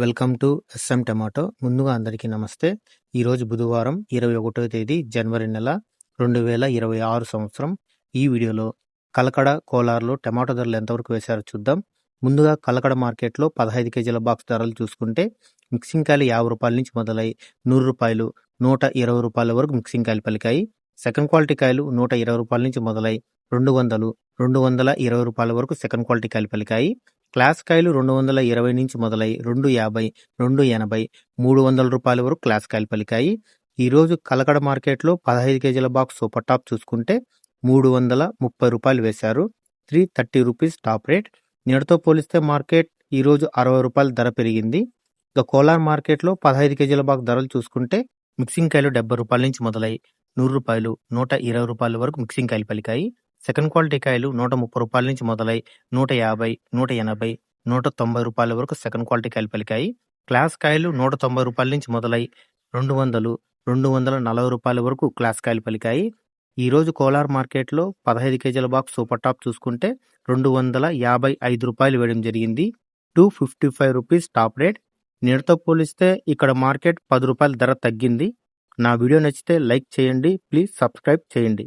Welcome to S M tomato. ముందుగా అందరికీ నమస్తే. ఈరోజు బుధవారం 21వ తేదీ జనవరి నెల 2026 సంవత్సరం. ఈ వీడియోలో కలకడ, కోలార్లో టమాటో ధరలు ఎంతవరకు వేశారో చూద్దాం. ముందుగా కలకడ మార్కెట్లో 15 కేజీల బాక్స్ ధరలు చూసుకుంటే మిక్సింగ్ కాయలు 50 రూపాయల నుంచి మొదలై 100 రూపాయలు, 120 రూపాయల వరకు మిక్సింగ్ కాయలు పలికాయి. సెకండ్ క్వాలిటీ కాయలు 120 రూపాయల నుంచి మొదలై 200, 220 రూపాయల వరకు సెకండ్ క్వాలిటీ కాయలు పలికాయి. క్లాస్ కాయలు 220 నుంచి మొదలై 250, 280, 300 రూపాయల వరకు క్లాస్ కాయలు పలికాయి. ఈరోజు కలకడ మార్కెట్లో 15 కేజీల బాక్స్ సూపర్ టాప్ చూసుకుంటే 330 రూపాయలు వేశారు. 330 రూపీస్ టాప్ రేట్. నిన్నటితో పోలిస్తే మార్కెట్ ఈరోజు 60 రూపాయల ధర పెరిగింది. ఇక కోలార్ మార్కెట్లో 15 కేజీల బాక్స్ ధరలు చూసుకుంటే మిక్సింగ్ కాయలు 70 రూపాయల నుంచి మొదలై 100 రూపాయలు, 120 రూపాయల వరకు మిక్సింగ్ కాయలు పలికాయి. సెకండ్ క్వాలిటీ కాయలు 130 రూపాయల నుంచి మొదలై 150, 180, 190 రూపాయల వరకు సెకండ్ క్వాలిటీ కాయలు పలికాయి. క్లాస్ కాయలు 190 రూపాయల నుంచి మొదలై 200, 240 రూపాయల వరకు క్లాస్ కాయలు పలికాయి. ఈరోజు కోలార్ మార్కెట్లో 15 కేజీల బాక్స్ సూపర్ టాప్ చూసుకుంటే 255 రూపాయలు వేయడం జరిగింది. 255 రూపీస్ టాప్ రేట్. నిన్నటితో పోలిస్తే ఇక్కడ మార్కెట్ 10 రూపాయల ధర తగ్గింది. నా వీడియో నచ్చితే లైక్ చేయండి. ప్లీజ్ సబ్స్క్రైబ్ చేయండి.